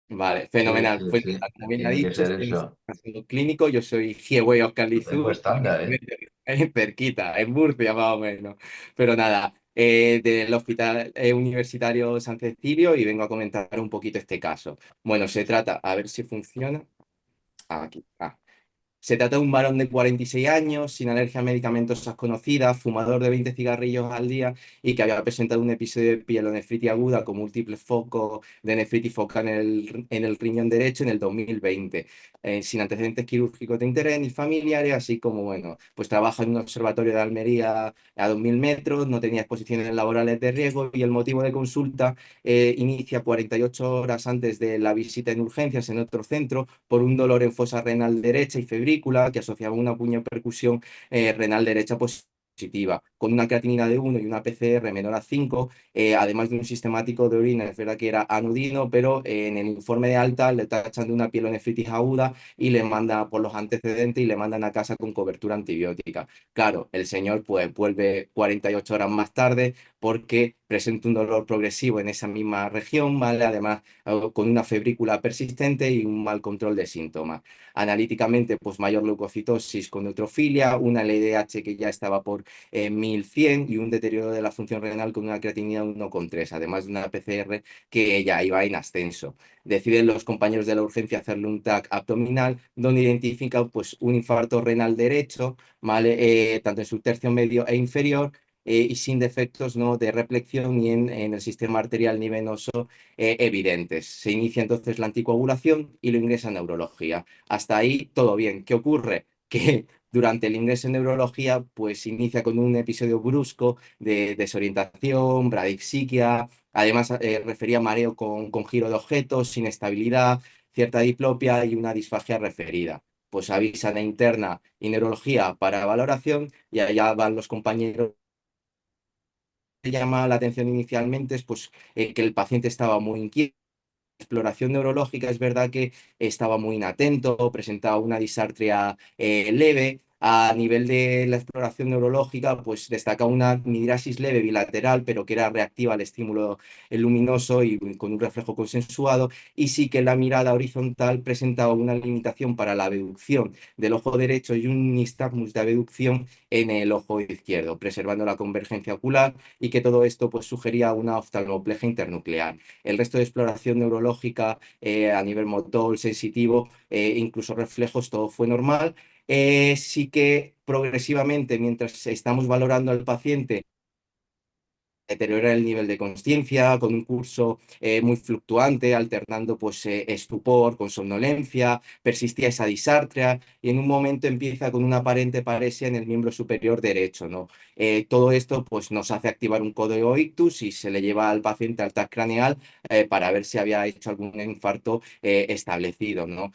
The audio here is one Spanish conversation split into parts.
Vale, Sí, fenomenal. sí, Pues sí. nada, como bien ha Tiene que dicho, ser estoy en el eso. centro clínico, yo soy Hiewey Oscar Tu tiempo Lizú, estándar, ¿eh? cerquita, en Murcia más o menos. Pero nada, del Hospital Universitario San Cecilio y vengo a comentar un poquito este caso. Bueno, se trata, a ver si funciona. Aquí. Se trata de un varón de 46 años, sin alergia a medicamentos conocida, fumador de 20 cigarrillos al día y que había presentado un episodio de pielonefritis aguda con múltiples focos de nefritis focal en el riñón derecho en el 2020, sin antecedentes quirúrgicos de interés ni familiares, así como, bueno, pues trabaja en un observatorio de Almería a 2.000 metros, no tenía exposiciones laborales de riesgo y el motivo de consulta inicia 48 horas antes de la visita en urgencias en otro centro por un dolor en fosa renal derecha y febrícula que asociaba una puño-percusión renal derecha positiva, con una creatinina de 1 y una PCR menor a 5, además de un sistemático de orina, es verdad que era anodino, pero en el informe de alta le tachan de una pielonefritis aguda y le manda por los antecedentes y le mandan a casa con cobertura antibiótica. Claro, el señor pues vuelve 48 horas más tarde porque presenta un dolor progresivo en esa misma región, ¿vale? Además, con una febrícula persistente y un mal control de síntomas. Analíticamente, pues mayor leucocitosis con neutrofilia, una LDH que ya estaba por 1100 y un deterioro de la función renal con una creatinina de 1,3, además de una PCR que ya iba en ascenso. Deciden los compañeros de la urgencia hacerle un TAC abdominal, donde identifican pues, un infarto renal derecho, ¿vale? Tanto en su tercio medio e inferior, y sin defectos, ¿no?, de replección ni en el sistema arterial ni venoso evidentes. Se inicia entonces la anticoagulación y lo ingresa en neurología. Hasta ahí todo bien. ¿Qué ocurre? Que durante el ingreso en neurología, pues inicia con un episodio brusco de desorientación, bradixiquia, además refería mareo con giro de objetos, inestabilidad, cierta diplopia y una disfagia referida. Pues avisan a interna y neurología para valoración y allá van los compañeros. Llama la atención inicialmente es pues, que el paciente estaba muy inquieto. Exploración neurológica es verdad que estaba muy inatento, presentaba una disartria leve. A nivel de la exploración neurológica, pues destaca una midriasis leve bilateral, pero que era reactiva al estímulo luminoso y con un reflejo consensuado. Y sí que la mirada horizontal presentaba una limitación para la abducción del ojo derecho y un nistagmus de abducción en el ojo izquierdo, preservando la convergencia ocular y que todo esto pues sugería una oftalmoplegia internuclear. El resto de exploración neurológica a nivel motor, sensitivo, incluso reflejos, todo fue normal. Sí que progresivamente, mientras estamos valorando al paciente, deteriora el nivel de conciencia con un curso muy fluctuante, alternando pues estupor con somnolencia, persistía esa disartria y en un momento empieza con una aparente paresia en el miembro superior derecho, ¿no? Todo esto pues nos hace activar un código ictus y se le lleva al paciente al TAC craneal para ver si había hecho algún infarto establecido, ¿no?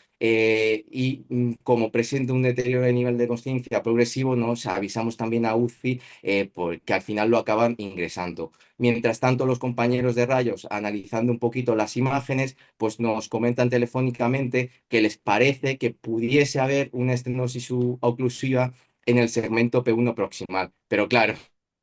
Como presenta un deterioro de nivel de conciencia progresivo, ¿no? O sea, avisamos también a UCI porque al final lo acaban ingresando. Mientras tanto, los compañeros de rayos, analizando un poquito las imágenes, pues nos comentan telefónicamente que les parece que pudiese haber una estenosis oclusiva en el segmento P1 proximal. Pero claro,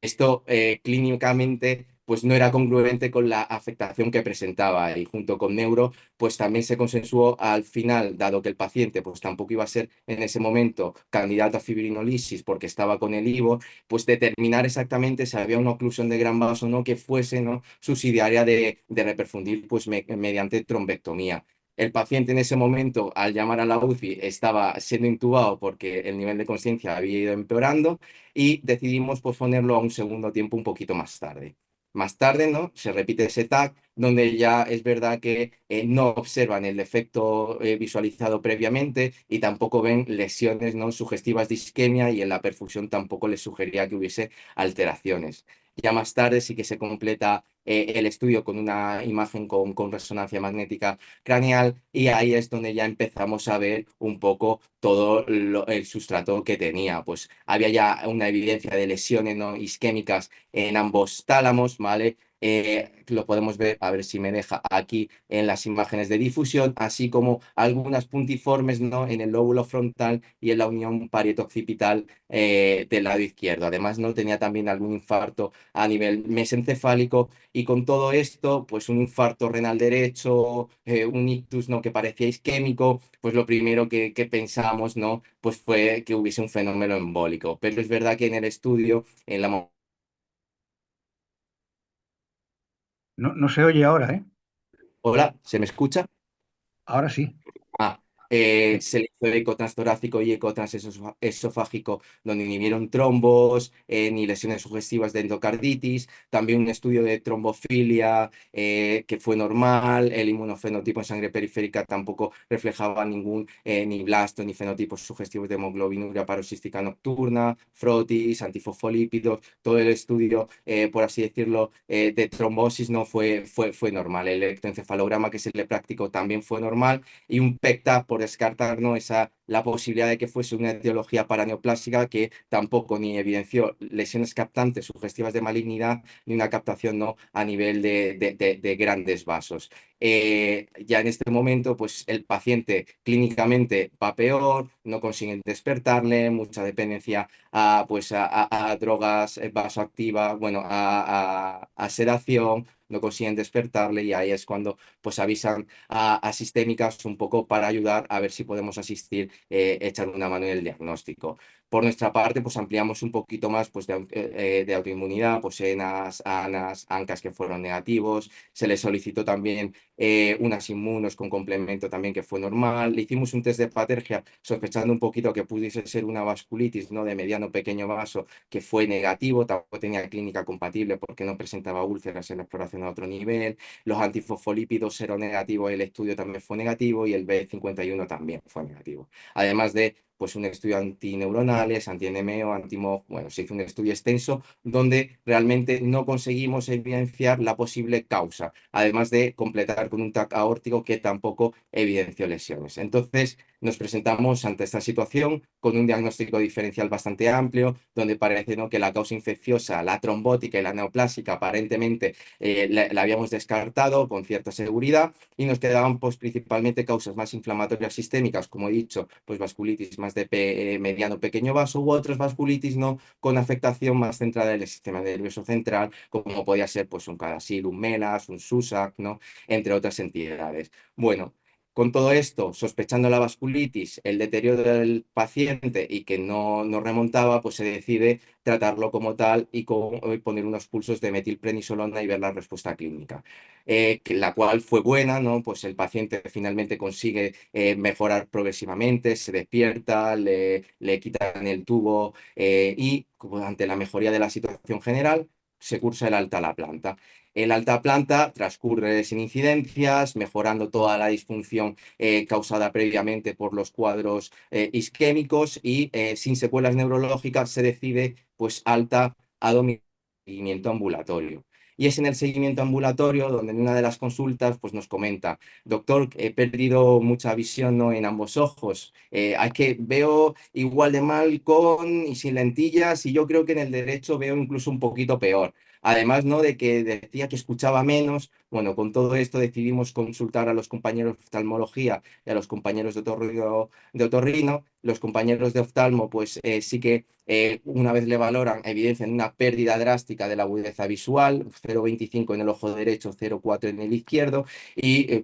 esto clínicamente pues no era congruente con la afectación que presentaba y junto con neuro pues también se consensuó al final, dado que el paciente pues tampoco iba a ser en ese momento candidato a fibrinolisis porque estaba con el IVO, pues determinar exactamente si había una oclusión de gran vaso o no que fuese, ¿no?, subsidiaria de reperfundir pues mediante trombectomía. El paciente en ese momento, al llamar a la UCI, estaba siendo intubado porque el nivel de conciencia había ido empeorando y decidimos posponerlo a un segundo tiempo un poquito más tarde. Más tarde, ¿no?, se repite ese TAC, donde ya es verdad que no observan el efecto visualizado previamente y tampoco ven lesiones, ¿no?, sugestivas de isquemia y en la perfusión tampoco les sugería que hubiese alteraciones. Ya más tarde sí que se completa el estudio con una imagen con resonancia magnética craneal y ahí es donde ya empezamos a ver un poco todo el sustrato que tenía. Pues había ya una evidencia de lesiones no isquémicas en ambos tálamos, ¿vale? Lo podemos ver, a ver si me deja aquí en las imágenes de difusión, así como algunas puntiformes, ¿no?, en el lóbulo frontal y en la unión parieto-occipital del lado izquierdo. Además, no tenía también algún infarto a nivel mesencefálico Y con todo esto, pues un infarto renal derecho, un ictus, ¿no? Que parecía isquémico, pues lo primero que pensamos, ¿no? Pues fue que hubiese un fenómeno embólico. Pero es verdad que en el estudio, en la... No, no se oye ahora, ¿eh? Hola, ¿se me escucha? Ahora sí. Ah, se le hizo eco transtorácico y eco transesofágico, donde ni vieron trombos, ni lesiones sugestivas de endocarditis. También un estudio de trombofilia que fue normal. El inmunofenotipo en sangre periférica tampoco reflejaba ningún ni blasto ni fenotipos sugestivos de hemoglobinuria paroxística nocturna, frotis, antifosfolípidos. Todo el estudio, por así decirlo, de trombosis no fue normal. El electroencefalograma que se le practicó también fue normal y un PECTA por descartar, ¿no? La posibilidad de que fuese una etiología paraneoplásica que tampoco ni evidenció lesiones captantes sugestivas de malignidad ni una captación, ¿no? A nivel de grandes vasos. Ya en este momento, pues el paciente clínicamente va peor, no consiguen despertarle, mucha dependencia pues, a drogas vasoactivas, bueno, a sedación, no consiguen despertarle y ahí es cuando pues avisan a sistémicas un poco para ayudar a ver si podemos asistir, echar una mano en el diagnóstico. Por nuestra parte, pues ampliamos un poquito más pues, de autoinmunidad, pues ENAS, ANAS, ANCAS que fueron negativos. Se le solicitó también unas inmunos con complemento también que fue normal. Le hicimos un test de patergia sospechando un poquito que pudiese ser una vasculitis, ¿no? De mediano pequeño vaso que fue negativo, tampoco tenía clínica compatible porque no presentaba úlceras en la exploración a otro nivel. Los antifosfolípidos seronegativos, el estudio también fue negativo y el B51 también fue negativo. Además de pues un estudio antineuronales, anti-NMO, anti-MOG, bueno, se hizo un estudio extenso donde realmente no conseguimos evidenciar la posible causa, además de completar con un TAC aórtico que tampoco evidenció lesiones. Entonces, nos presentamos ante esta situación con un diagnóstico diferencial bastante amplio, donde parece, ¿no? Que la causa infecciosa, la trombótica y la neoplásica aparentemente la habíamos descartado con cierta seguridad y nos quedaban pues, principalmente causas más inflamatorias sistémicas, como he dicho, pues vasculitis más de mediano pequeño vaso u otras vasculitis no con afectación más centrada en el sistema nervioso central, como podía ser pues un Cadacil, un MELAS, un SUSAC, ¿no? Entre otras entidades. Bueno, con todo esto, sospechando la vasculitis, el deterioro del paciente y que no remontaba, pues se decide tratarlo como tal y poner unos pulsos de metilprednisolona y ver la respuesta clínica, la cual fue buena, ¿no? Pues el paciente finalmente consigue mejorar progresivamente, se despierta, le quitan el tubo y como ante la mejoría de la situación general, se cursa el alta a la planta. El alta planta transcurre sin incidencias, mejorando toda la disfunción causada previamente por los cuadros isquémicos y sin secuelas neurológicas se decide pues alta a domicilio, seguimiento ambulatorio. Y es en el seguimiento ambulatorio donde en una de las consultas pues nos comenta, doctor, he perdido mucha visión, ¿no? En ambos ojos. Hay que veo igual de mal con y sin lentillas y yo creo que en el derecho veo incluso un poquito peor. Además, ¿no? De que decía que escuchaba menos. Bueno, con todo esto decidimos consultar a los compañeros de oftalmología y a los compañeros de otorrino. Los compañeros de oftalmo, pues sí que una vez le valoran, evidencian una pérdida drástica de la agudeza visual, 0,25 en el ojo derecho, 0,4 en el izquierdo, y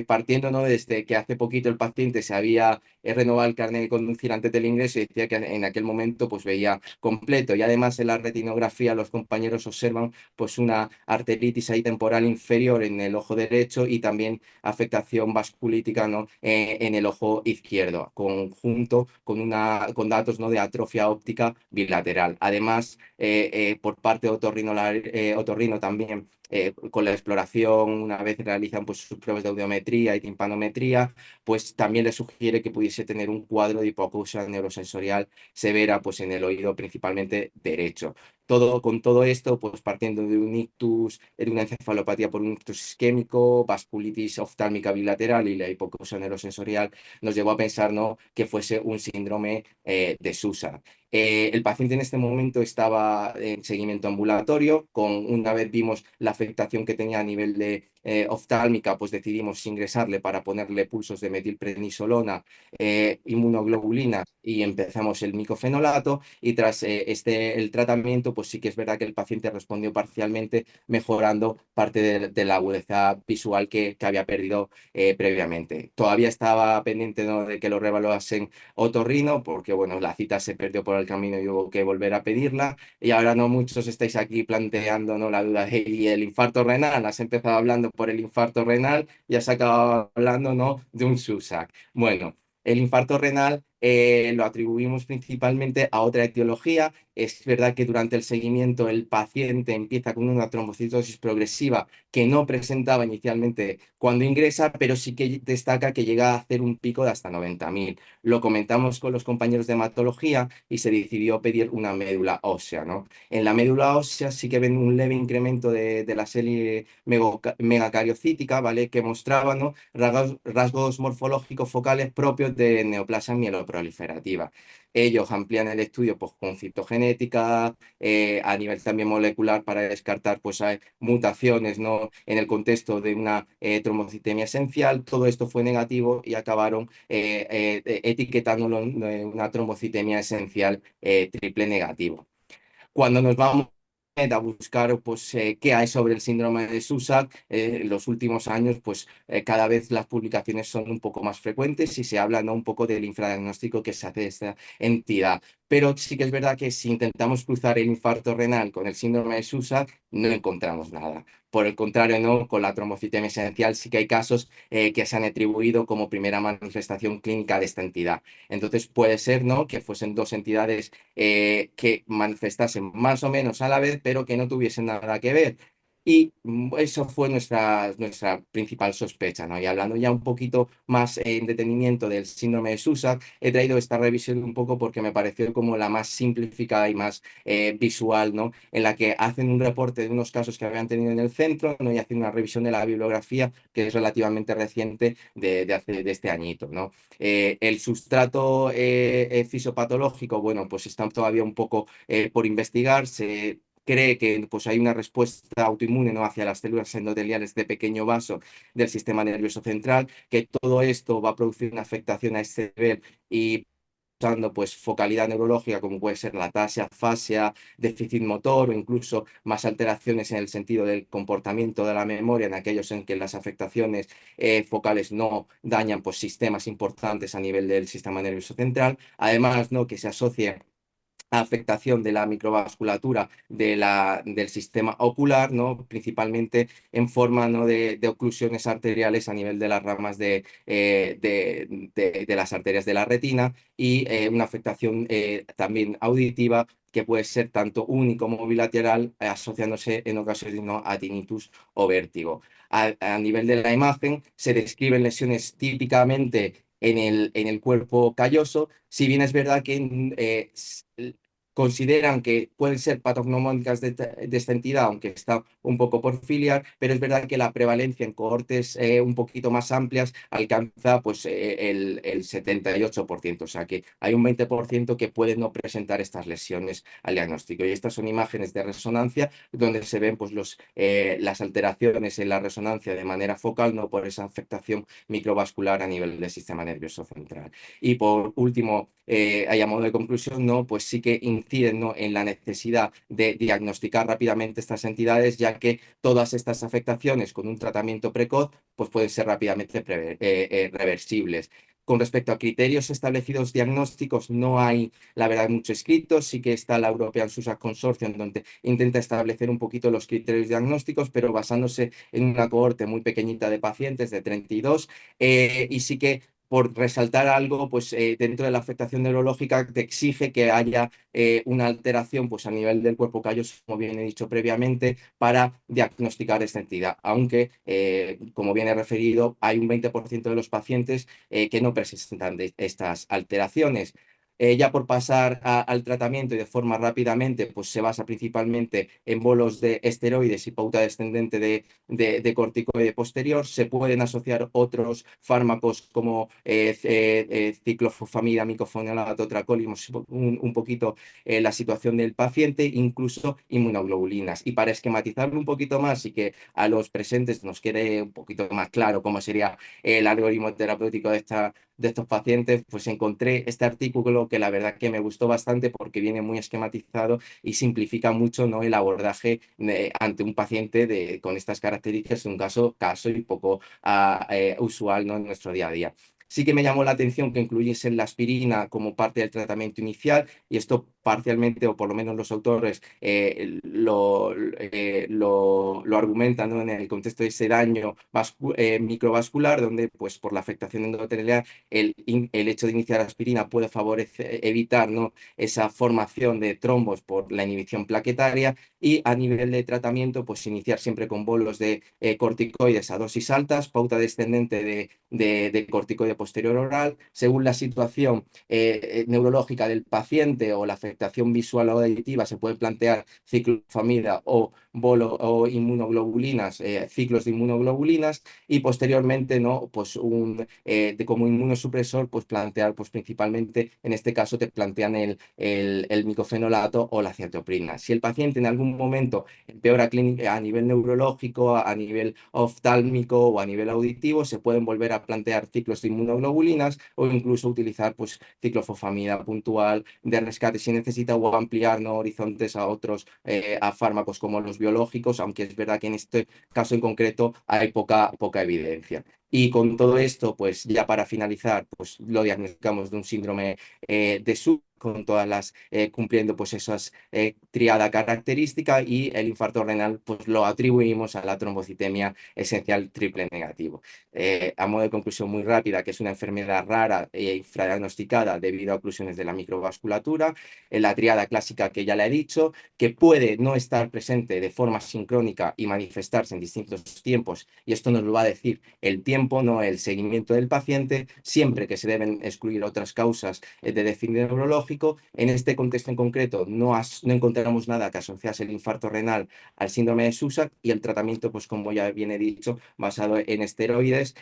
partiendo, ¿no? Desde que hace poquito el paciente se había renovado el carnet de conducir antes del ingreso y decía que en aquel momento pues veía completo. Y además en la retinografía los compañeros observan pues una arteritis ahí temporal inferior en el ojo derecho y también afectación vasculítica, ¿no? En el ojo izquierdo, conjunto con datos, ¿no? De atrofia óptica bilateral. Además, por parte de otorrino también, con la exploración, una vez realizan pues, sus pruebas de audiometría y timpanometría, pues también le sugiere que pudiese tener un cuadro de hipoacusia neurosensorial severa pues, en el oído principalmente derecho. Con todo esto, pues partiendo de un ictus, de una encefalopatía por un ictus isquémico, vasculitis oftálmica bilateral y la hipoacusia neurosensorial, nos llevó a pensar, ¿no? Que fuese un síndrome de SUSAR. El paciente en este momento estaba en seguimiento ambulatorio, una vez vimos la afectación que tenía a nivel de oftálmica, pues decidimos ingresarle para ponerle pulsos de metilprednisolona, inmunoglobulinas y empezamos el micofenolato y tras el tratamiento, pues sí que es verdad que el paciente respondió parcialmente, mejorando parte de la agudeza visual que había perdido previamente. Todavía estaba pendiente, ¿no?, de que lo revaluasen otorrino, porque bueno, la cita se perdió por el camino y hubo que volver a pedirla. Y ahora no muchos estáis aquí planteando, ¿no?, la duda de ¿y el infarto renal? Has empezado hablando por el infarto renal y has acabado hablando, ¿no?, de un SUSAC. Bueno, el infarto renal lo atribuimos principalmente a otra etiología. Es verdad que durante el seguimiento el paciente empieza con una trombocitosis progresiva que no presentaba inicialmente cuando ingresa, pero sí que destaca que llega a hacer un pico de hasta 90.000. Lo comentamos con los compañeros de hematología y se decidió pedir una médula ósea, ¿no? En la médula ósea sí que ven un leve incremento de la serie megacariocítica, ¿vale? Que mostraba, ¿no?, rasgos morfológicos focales propios de neoplasia mieloproliferativa. Ellos amplían el estudio pues, con citogenética, a nivel también molecular para descartar pues, hay mutaciones, ¿no?, en el contexto de una trombocitemia esencial. Todo esto fue negativo y acabaron etiquetándolo en una trombocitemia esencial triple negativo. Cuando nos vamos a buscar pues, qué hay sobre el síndrome de Susak, en los últimos años pues, cada vez las publicaciones son un poco más frecuentes y se habla, ¿no?, un poco del infradiagnóstico que se hace de esta entidad. Pero sí que es verdad que si intentamos cruzar el infarto renal con el síndrome de Susak, no encontramos nada. Por el contrario, ¿no?, con la trombocitemia esencial sí que hay casos que se han atribuido como primera manifestación clínica de esta entidad. Entonces puede ser, ¿no?, que fuesen dos entidades que manifestasen más o menos a la vez, pero que no tuviesen nada que ver. Y eso fue nuestra principal sospecha, ¿no? Y hablando ya un poquito más en detenimiento del síndrome de Susak, he traído esta revisión un poco porque me pareció como la más simplificada y más visual, ¿no?, en la que hacen un reporte de unos casos que habían tenido en el centro, ¿no?, y hacen una revisión de la bibliografía que es relativamente reciente de este añito, ¿no? El sustrato fisiopatológico, bueno, pues está todavía un poco por investigar. Se cree que pues, hay una respuesta autoinmune, ¿no?, hacia las células endoteliales de pequeño vaso del sistema nervioso central, que todo esto va a producir una afectación a este nivel y usando pues focalidad neurológica como puede ser la ataxia, afasia, déficit motor o incluso más alteraciones en el sentido del comportamiento de la memoria en aquellos en que las afectaciones focales no dañan pues sistemas importantes a nivel del sistema nervioso central. Además, ¿no?, que se asocia afectación de la microvasculatura del sistema ocular, ¿no?, principalmente en forma, ¿no?, de oclusiones arteriales a nivel de las ramas de las arterias de la retina y una afectación también auditiva que puede ser tanto único como bilateral, asociándose en ocasiones, ¿no?, a tinnitus o vértigo. A nivel de la imagen se describen lesiones típicamente en el cuerpo calloso, si bien es verdad que consideran que pueden ser patognomónicas de esta entidad, aunque está un poco por filiar, pero es verdad que la prevalencia en cohortes un poquito más amplias alcanza pues, el 78%, o sea que hay un 20% que pueden no presentar estas lesiones al diagnóstico. Y estas son imágenes de resonancia donde se ven pues, las alteraciones en la resonancia de manera focal, no por esa afectación microvascular a nivel del sistema nervioso central. Y por último, a modo de conclusión, ¿no?, pues sí que inciden, ¿no?, en la necesidad de diagnosticar rápidamente estas entidades, ya que todas estas afectaciones con un tratamiento precoz pues pueden ser rápidamente reversibles. Con respecto a criterios establecidos diagnósticos, no hay, la verdad, mucho escrito. Sí que está la European SUSAC Consortium, donde intenta establecer un poquito los criterios diagnósticos, pero basándose en una cohorte muy pequeñita de pacientes, de 32, y sí que por resaltar algo, pues dentro de la afectación neurológica te exige que haya una alteración pues, a nivel del cuerpo calloso, como bien he dicho previamente, para diagnosticar esta entidad. Aunque, como bien he referido, hay un 20% de los pacientes que no presentan estas alteraciones. Ya por pasar al tratamiento y de forma rápidamente, pues se basa principalmente en bolos de esteroides y pauta descendente de corticoide posterior. Se pueden asociar otros fármacos como ciclofosfamida, micofenidato, tracolimos, un poquito la situación del paciente, incluso inmunoglobulinas. Y para esquematizarlo un poquito más y que a los presentes nos quede un poquito más claro cómo sería el algoritmo terapéutico de estos pacientes, pues encontré este artículo que la verdad que me gustó bastante porque viene muy esquematizado y simplifica mucho, ¿no?, el abordaje ante un paciente con estas características, un caso y poco usual, ¿no?, en nuestro día a día. Sí que me llamó la atención que incluyesen la aspirina como parte del tratamiento inicial y esto parcialmente, o por lo menos los autores lo argumentan, ¿no?, en el contexto de ese daño microvascular, donde pues por la afectación endotelial el hecho de iniciar aspirina puede favorecer, evitar, ¿no?, esa formación de trombos por la inhibición plaquetaria y a nivel de tratamiento, pues iniciar siempre con bolos de corticoides a dosis altas, pauta descendente de corticoide posterior oral, según la situación neurológica del paciente o la afectación visual o auditiva, se puede plantear ciclofamida o bolo o inmunoglobulinas, ciclos de inmunoglobulinas y posteriormente, ¿no?, pues como inmunosupresor, pues plantear, pues principalmente, en este caso te plantean el micofenolato o la cetoprina. Si el paciente en algún momento empeora a nivel neurológico, a nivel oftálmico o a nivel auditivo, se pueden volver a plantear ciclos de inmunoglobulinas o incluso utilizar pues ciclofosfamida puntual de rescate si necesita o ampliar, ¿no?, horizontes a otros a fármacos como los biológicos, aunque es verdad que en este caso en concreto hay poca evidencia. Y con todo esto, pues ya para finalizar, pues lo diagnosticamos de un síndrome de SUB con todas las, cumpliendo pues esas triada característica y el infarto renal pues lo atribuimos a la trombocitemia esencial triple negativo. A modo de conclusión muy rápida, que es una enfermedad rara e infradiagnosticada debido a oclusiones de la microvasculatura, la triada clásica que ya le he dicho, que puede no estar presente de forma sincrónica y manifestarse en distintos tiempos, y esto nos lo va a decir el tiempo, no el seguimiento del paciente, siempre que se deben excluir otras causas de déficit neurológico. En este contexto en concreto no encontramos nada que asociase el infarto renal al síndrome de Susak y el tratamiento, pues como ya viene dicho, basado en esteroides,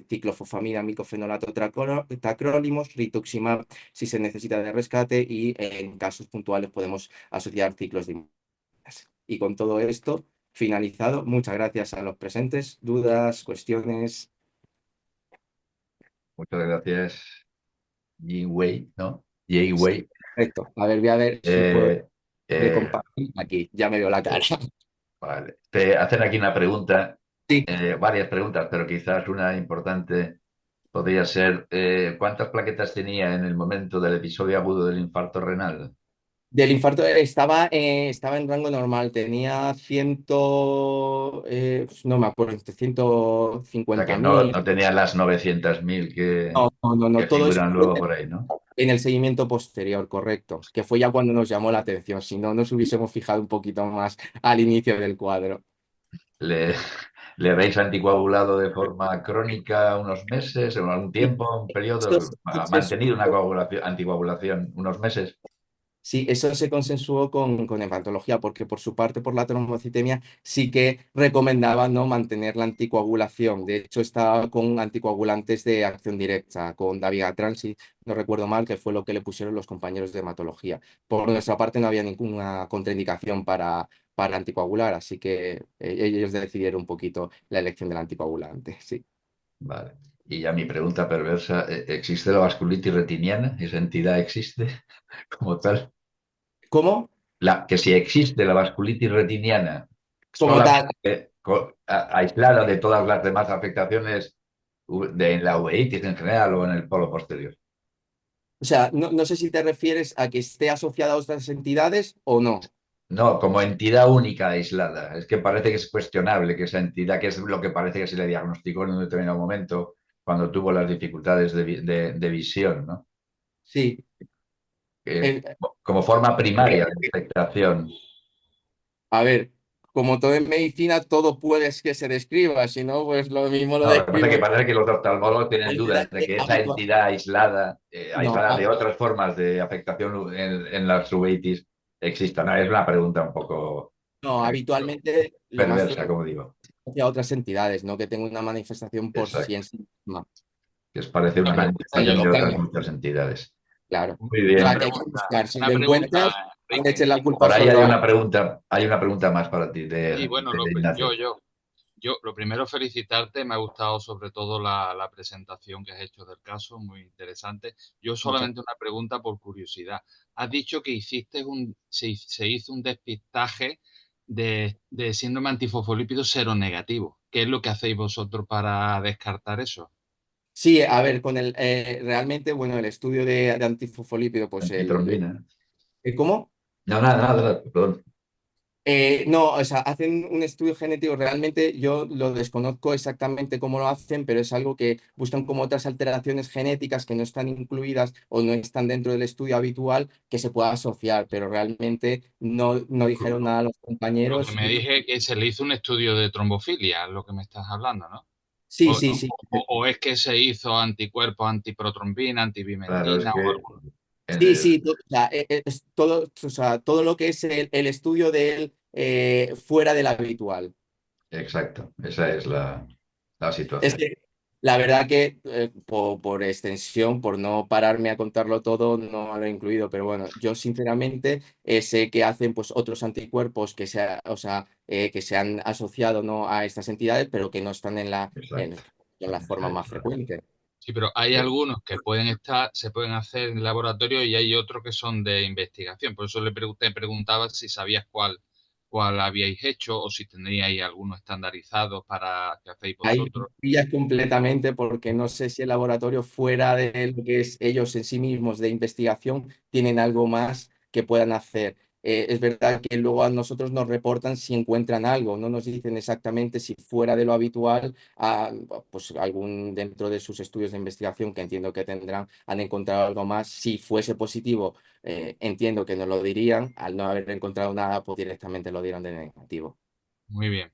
ciclofosfamida, micofenolato, tacrolimus, rituximab si se necesita de rescate y en casos puntuales podemos asociar ciclos de inmunización. Y con todo esto finalizado, muchas gracias a los presentes. ¿Dudas, cuestiones? Muchas gracias, Jin Wei, ¿no? Jay Sí, Wei. perfecto. A ver, voy a ver si puedo Eh, eh, compartir aquí. Ya me veo la cara. vale. Te hacen aquí una pregunta, Sí, varias preguntas, pero quizás una importante podría ser, ¿cuántas plaquetas tenía en el momento del episodio agudo del infarto renal? del infarto estaba en rango normal. Tenía no me acuerdo, entre O sea que 150.000. no tenía las 900.000 No, no, no, no, que todo eso figuran fue luego por ahí, ¿no? en el seguimiento posterior, correcto, que fue ya cuando nos llamó la atención, si no nos hubiésemos fijado un poquito más al inicio del cuadro. ¿Le, le habéis anticoagulado de forma crónica unos meses, o algún Y tiempo, un esto periodo? se ¿Ha mantenido una consensuó, anticoagulación unos meses? sí, eso se consensuó con hepatología, porque por su parte, por la trombocitemia, sí que recomendaban, ¿no?, mantener la anticoagulación. De hecho, estaba con anticoagulantes de acción directa, con dabigatran, si no recuerdo mal, que fue lo que le pusieron los compañeros de hematología. Por nuestra parte, no había ninguna contraindicación para anticoagular, así que ellos decidieron un poquito la elección del anticoagulante, sí. Vale. Y ya mi pregunta perversa, ¿existe la vasculitis retiniana? ¿Esa entidad existe como tal? ¿Cómo? Que si existe la vasculitis retiniana Como tal. solamente aislada de todas las demás afectaciones de la uveitis en general o en el polo posterior. O sea, no sé si te refieres a que esté asociada a otras entidades o no. No, como entidad única aislada. Es que parece que es cuestionable que esa entidad, que es lo que parece que se le diagnosticó en un determinado momento cuando tuvo las dificultades de visión, ¿no? Sí. Que Eh, como forma primaria de infectación. a ver, como todo en medicina, todo puede que se describa, si no, pues lo mismo lo No, lo que pasa es que describo. parece que los oftalmólogos tienen Es dudas verdad de que que esa habitual, entidad aislada, no, aislada de otras formas de afectación en la uveitis, exista. No, es una pregunta un poco no, eh, habitualmente lo más perversa, frecuente como digo. es a otras entidades, no que tenga una manifestación por sí en Exacto. sí misma. Que parece una Pero sí, manifestación de otras claro, muchas entidades. claro. Muy Pero bien. hay que buscar. Si una lo pregunta, encuentras, no le Enrique. eches la culpa Por ahí solo a... hay una pregunta más para ti Sí, bueno, de Ignacio. yo, lo primero felicitarte, me ha gustado sobre todo la presentación que has hecho del caso, muy interesante. Yo Muchas... solamente una pregunta por curiosidad. Has dicho que se hizo un despistaje de síndrome antifosfolípido seronegativo. ¿Qué es lo que hacéis vosotros para descartar eso? Sí, a ver, con el realmente, bueno, el estudio de antifosfolípido, pues Antitrombina. ¿cómo? No, nada, nada, nada, perdón. No, o sea, hacen un estudio genético, realmente yo lo desconozco exactamente cómo lo hacen, pero es algo que buscan como otras alteraciones genéticas que no están incluidas o no están dentro del estudio habitual que se pueda asociar, pero realmente no dijeron nada a los Lo que compañeros. me dije que se le hizo un estudio de trombofilia, lo que me estás hablando, ¿no? Sí, sí, sí. O es que se hizo anticuerpos antiprotrombina, Claro, es antivimentina o que algo. Sí, eh, sí, o sea, es todo, o sea, todo lo que es el estudio de él fuera del habitual. exacto, esa es la Es situación. que la verdad que por extensión, por no pararme a contarlo todo, no lo he incluido, pero bueno, yo sinceramente sé que hacen pues otros anticuerpos o sea, que se han asociado, ¿no?, a estas entidades, pero que no están Exacto. en la forma Esa más es frecuente. Sí, pero hay algunos que pueden estar, se pueden hacer en laboratorio y hay otros que son de investigación. Por eso te preguntaba si sabías cuál habíais hecho o si tendríais algunos estandarizados para que hacéis Ahí vosotros. pillas completamente porque no sé si el laboratorio fuera de lo que es ellos en sí mismos de investigación tienen algo más que puedan hacer. Es verdad que luego a nosotros nos reportan si encuentran algo, no nos dicen exactamente si fuera de lo habitual, pues algún dentro de sus estudios de investigación que entiendo que tendrán, han encontrado algo más. Si fuese positivo, entiendo que nos lo dirían. Al no haber encontrado nada, pues directamente lo dieron de negativo. Muy bien.